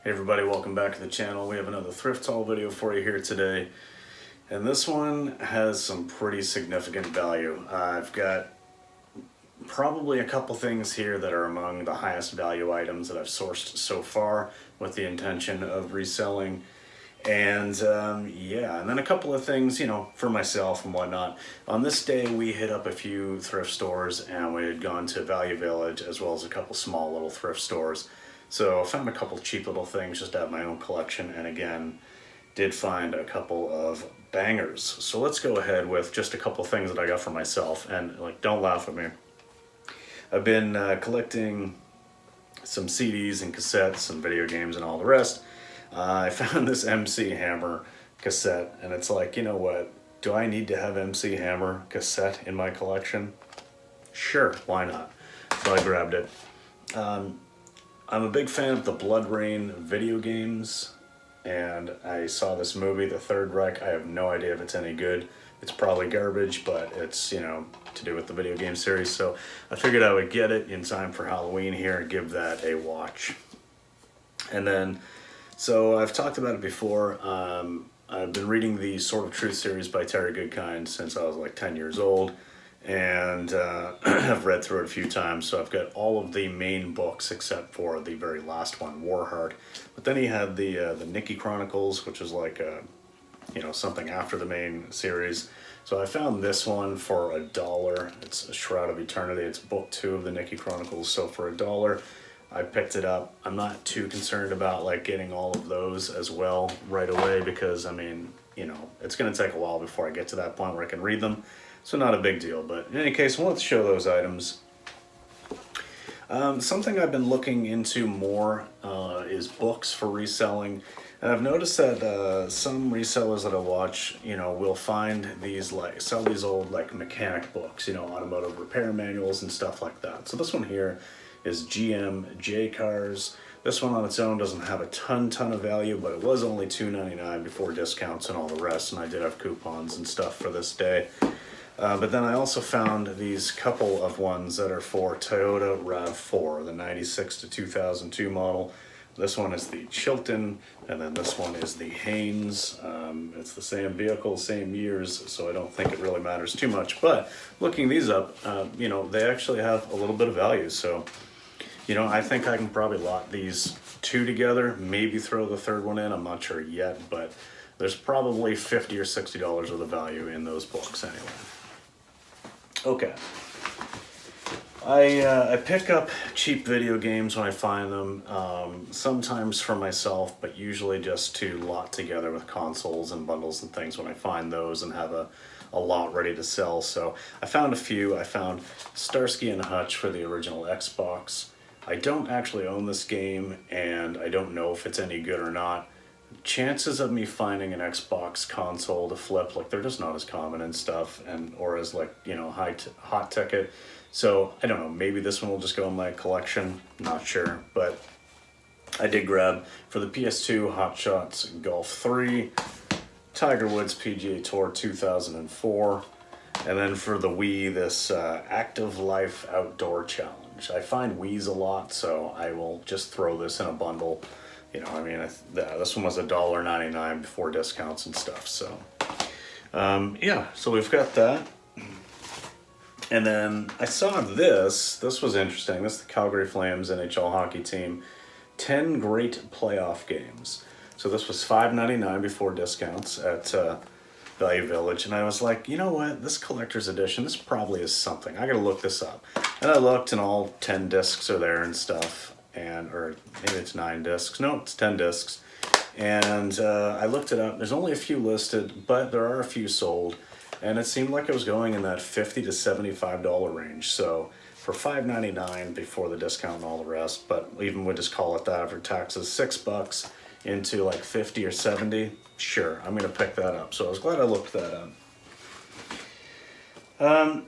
Hey everybody, welcome back to the channel. We have another thrift haul video for you here today. And this one has some pretty significant value. I've got probably a couple things here that are among the highest value items that I've sourced so far with the intention of reselling. And yeah, and then a couple of things, you know, for myself and whatnot. On this day, we hit up a few thrift stores and we had gone to Value Village as well as a couple small little thrift stores. So I found a couple cheap little things just to add my own collection, and again, did find a couple of bangers. So let's go ahead with just a couple of things that I got for myself, and like, don't laugh at me. I've been collecting some CDs and cassettes and video games and all the rest. I found this MC Hammer cassette, and it's like, you know what? Do I need to have MC Hammer cassette in my collection? Sure, why not? So I grabbed it. I'm a big fan of the Blood Rain video games, and I saw this movie, The Third Reich. I have no idea if it's any good. It's probably garbage, but it's, you know, to do with the video game series. So I figured I would get it in time for Halloween here and give that a watch. And then, so I've talked about it before. I've been reading the Sword of Truth series by Terry Goodkind since I was like 10 years old. And I've read through it a few times, so I've got all of the main books except for the very last one, Warheart. But then he had the Nikki Chronicles, which is like you know, something after the main series. So I found this one for $1. It's a Shroud of Eternity. It's book 2 of the Nikki Chronicles. So for $1, I picked it up. I'm not too concerned about like getting all of those as well right away because I mean, you know, it's going to take a while before I get to that point where I can read them. So not a big deal, but in any case, I wanted to show those items. Something I've been looking into more is books for reselling. And I've noticed that some resellers that I watch, you know, will find these, like, sell these old, like, mechanic books, you know, automotive repair manuals and stuff like that. So this one here is GM J Cars. This one on its own doesn't have a ton of value, but it was only $2.99 before discounts and all the rest, and I did have coupons and stuff for this day. But then I also found these couple of ones that are for Toyota RAV4, the 96 to 2002 model. This one is the Chilton, and then this one is the Haynes. It's the same vehicle, same years, so I don't think it really matters too much. But looking these up, you know, they actually have a little bit of value. So, you know, I think I can probably lot these two together, maybe throw the third one in. I'm not sure yet, but there's probably $50 or $60 worth of value in those books anyway. Okay, I pick up cheap video games when I find them, sometimes for myself, but usually just to lot together with consoles and bundles and things when I find those and have a lot ready to sell. So I found a few. I found Starsky and Hutch for the original Xbox. I don't actually own this game, and I don't know if it's any good or not. Chances of me finding an Xbox console to flip, like, they're just not as common and stuff, and or as, like, you know, hot ticket. So I don't know, maybe this one will just go in my collection, not sure. But I did grab for the PS2 Hot Shots Golf 3, Tiger Woods PGA Tour 2004, and then for the Wii, this Active Life Outdoor Challenge. I find Wii's a lot, so I will just throw this in a bundle. You know, I mean, this one was $1.99 before discounts and stuff. So, yeah, so we've got that. And then I saw this. This was interesting. This is the Calgary Flames NHL hockey team. 10 great playoff games. So this was $5.99 before discounts at Value Village. And I was like, you know what? This collector's edition, this probably is something. I got to look this up. And I looked, and all 10 discs are there and stuff. Or maybe it's 9 discs. No, it's 10 discs. And I looked it up. There's only a few listed, but there are a few sold. And it seemed like it was going in that $50 to $75 range. So for $5.99 before the discount and all the rest, but even would just call it that after taxes, $6 into like 50 or 70. Sure, I'm gonna pick that up. So I was glad I looked that up.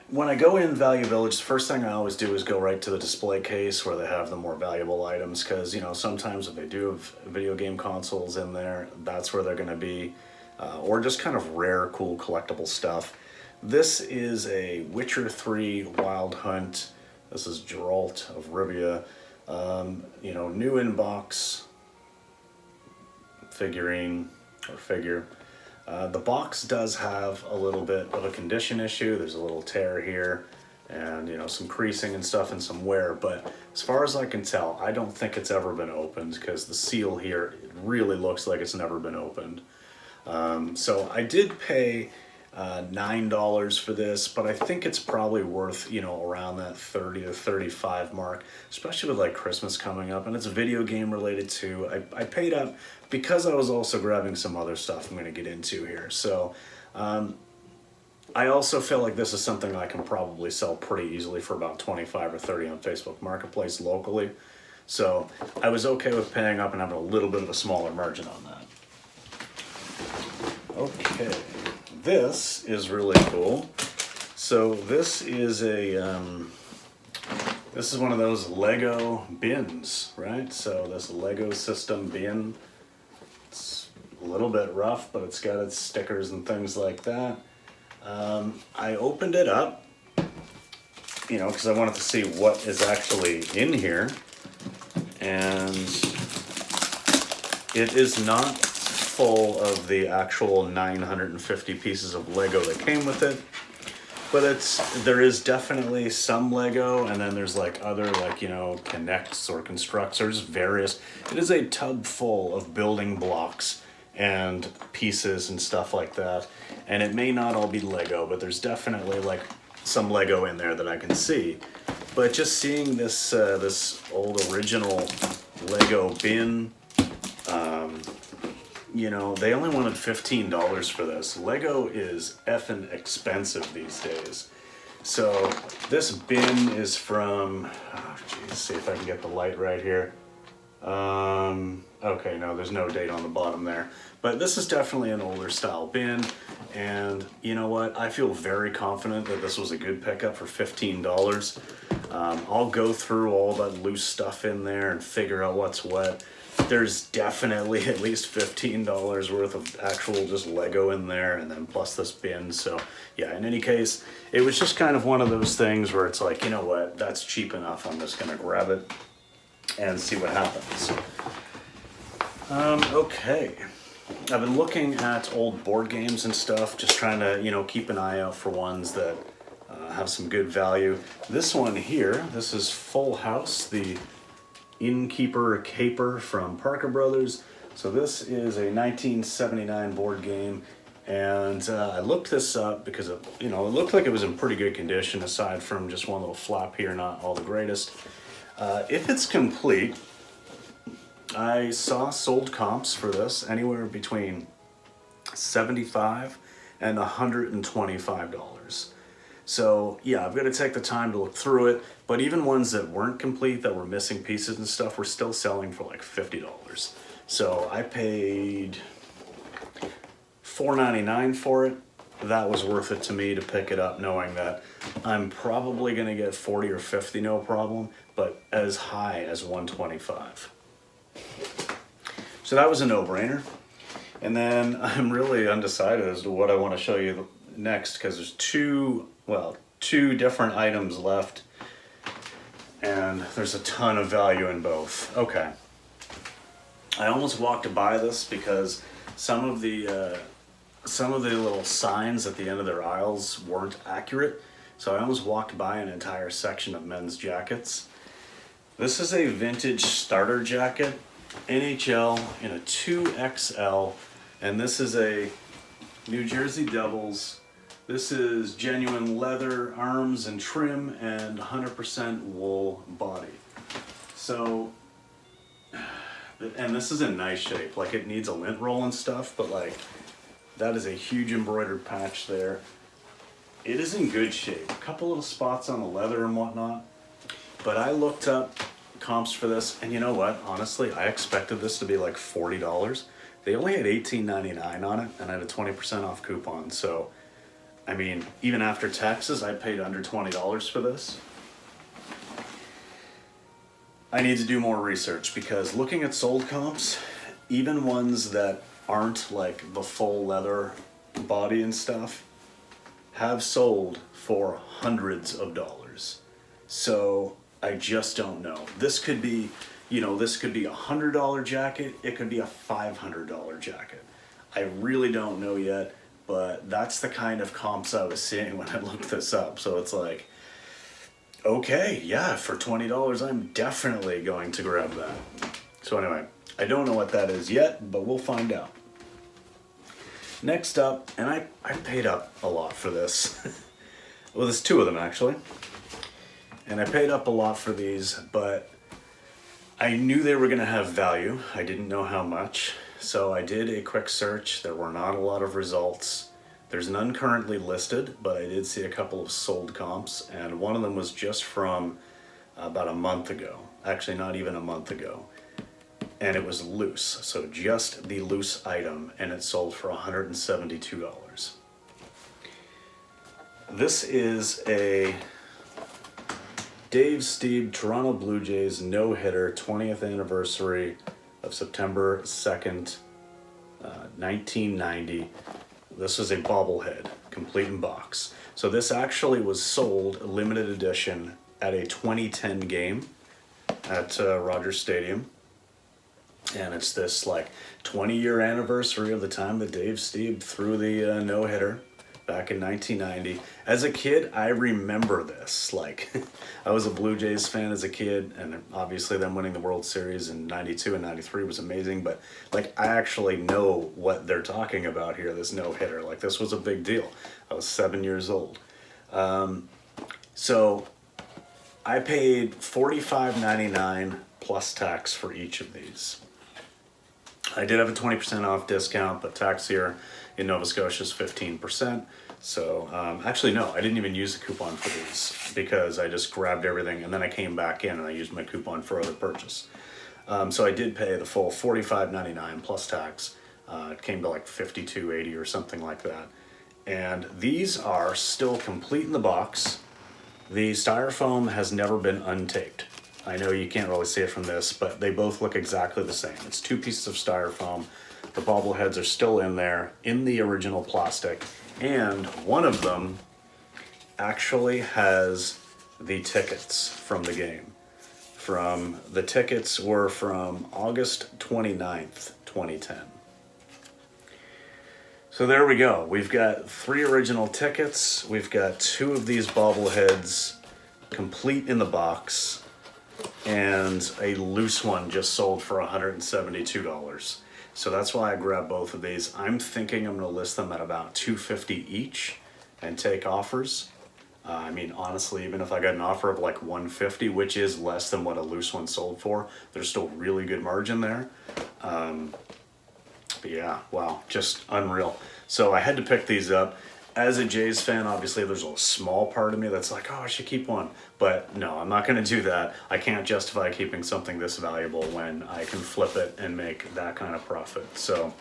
When I go in Value Village, the first thing I always do is go right to the display case where they have the more valuable items, because, you know, sometimes if they do have video game consoles in there, that's where they're going to be, or just kind of rare, cool, collectible stuff. This is a Witcher 3 Wild Hunt. This is Geralt of Rivia. You know, new in box, figurine or figure. The box does have a little bit of a condition issue. There's a little tear here and, you know, some creasing and stuff and some wear, but as far as I can tell, I don't think it's ever been opened because the seal here, it really looks like it's never been opened. So I did pay $9 for this, but I think it's probably worth, you know, around that 30 to 35 mark, especially with like Christmas coming up, and it's a video game related too. I paid up because I was also grabbing some other stuff I'm going to get into here. So I also feel like this is something I can probably sell pretty easily for about 25 or 30 on Facebook Marketplace locally. So I was okay with paying up and having a little bit of a smaller margin on that. Okay, this is really cool. So this is one of those Lego bins, right? So this Lego system bin, it's a little bit rough, but it's got its stickers and things like that. I opened it up, you know, because I wanted to see what is actually in here, and it is not full of the actual 950 pieces of Lego that came with it, but there is definitely some Lego, and then there's like other, like, you know, connects or constructs. There's various. It is a tub full of building blocks and pieces and stuff like that, and it may not all be Lego, but there's definitely like some Lego in there that I can see. But just seeing this this old original Lego bin, you know, they only wanted $15 for this. Lego is effing expensive these days. So this bin is from, oh geez, see if I can get the light right here. Okay, no, there's no date on the bottom there. But this is definitely an older style bin, and you know what? I feel very confident that this was a good pickup for $15. I'll go through all that loose stuff in there and figure out what's what. There's definitely at least $15 worth of actual just Lego in there, and then plus this bin. So yeah, in any case, it was just kind of one of those things where it's like, you know what, that's cheap enough. I'm just gonna grab it and see what happens. Okay, I've been looking at old board games and stuff, just trying to, you know, keep an eye out for ones that have some good value. This one here, this is Full House, the Innkeeper Caper from Parker Brothers. So this is a 1979 board game, and I looked this up because it, you know, it looked like it was in pretty good condition aside from just one little flap here, not all the greatest. If it's complete, I saw sold comps for this anywhere between $75 and $125. So yeah, I've got to take the time to look through it, but even ones that weren't complete, that were missing pieces and stuff, were still selling for like $50. So I paid $4.99 for it. That was worth it to me to pick it up, knowing that I'm probably gonna get 40 or 50, no problem, but as high as 125. So that was a no-brainer. And then I'm really undecided as to what I want to show you next, because there's two different items left, and there's a ton of value in both. Okay, I almost walked by this because some of the little signs at the end of their aisles weren't accurate, so I almost walked by an entire section of men's jackets. This is a vintage starter jacket, NHL in a 2XL, and this is a New Jersey Devils. This is genuine leather arms and trim and 100% wool body. So, and this is in nice shape. Like, it needs a lint roll and stuff, but like, that is a huge embroidered patch there. It is in good shape. A couple little spots on the leather and whatnot, but I looked up comps for this, and you know what? Honestly, I expected this to be like $40. They only had $18.99 on it, and I had a 20% off coupon. So, I mean, even after taxes, I paid under $20 for this. I need to do more research, because looking at sold comps, even ones that aren't like the full leather body and stuff, have sold for hundreds of dollars. So I just don't know. This could be, you know, this could be a $100 jacket, it could be a $500 jacket. I really don't know yet, but that's the kind of comps I was seeing when I looked this up. So it's like, okay, yeah, for $20, I'm definitely going to grab that. So anyway, I don't know what that is yet, but we'll find out. Next up, and I paid up a lot for this. Well, there's two of them actually. And I paid up a lot for these, but I knew they were gonna have value. I didn't know how much. So I did a quick search. There were not a lot of results. There's none currently listed, but I did see a couple of sold comps, and one of them was just from about a month ago. Actually, not even a month ago. And it was loose, so just the loose item, and it sold for $172. This is a Dave Stieb Toronto Blue Jays no-hitter 20th anniversary of September 2nd, 1990. This is a bobblehead, complete in box. So this actually was sold limited edition at a 2010 game at Rogers Stadium. And it's this like 20-year anniversary of the time that Dave Stieb threw the no-hitter back in 1990. As a kid, I remember this. Like, I was a Blue Jays fan as a kid, and obviously them winning the World Series in 92 and 93 was amazing, but like, I actually know what they're talking about here, this no-hitter. Like, this was a big deal. I was 7 years old. So I paid $45.99 plus tax for each of these. I did have a 20% off discount, but tax here in Nova Scotia is 15%. So actually, no, I didn't even use the coupon for these because I just grabbed everything and then I came back in and I used my coupon for other purchase. So I did pay the full $45.99 plus tax. It came to like $52.80 or something like that. And these are still complete in the box. The styrofoam has never been untaped. I know you can't really see it from this, but they both look exactly the same. It's two pieces of styrofoam. The bobbleheads are still in there, in the original plastic, and one of them actually has the tickets from the game. The tickets were from August 29th, 2010. So there we go. We've got 3 original tickets. We've got 2 of these bobbleheads complete in the box, and a loose one just sold for $172. So that's why I grabbed both of these. I'm thinking I'm gonna list them at about $250 each and take offers. I mean, honestly, even if I got an offer of like $150, which is less than what a loose one sold for, there's still really good margin there. But yeah, wow, just unreal. So I had to pick these up. As a Jays fan, obviously there's a small part of me that's like, oh, I should keep one. But no, I'm not gonna do that. I can't justify keeping something this valuable when I can flip it and make that kind of profit. So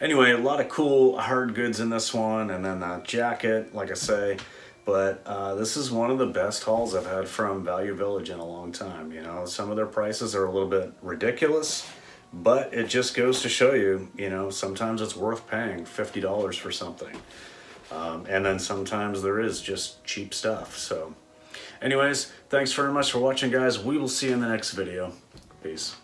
anyway, a lot of cool hard goods in this one, and then that jacket, like I say. But this is one of the best hauls I've had from Value Village in a long time. You know, some of their prices are a little bit ridiculous, but it just goes to show you, you know, sometimes it's worth paying $50 for something. And then sometimes there is just cheap stuff. So anyways, thanks very much for watching, guys. We will see you in the next video. Peace.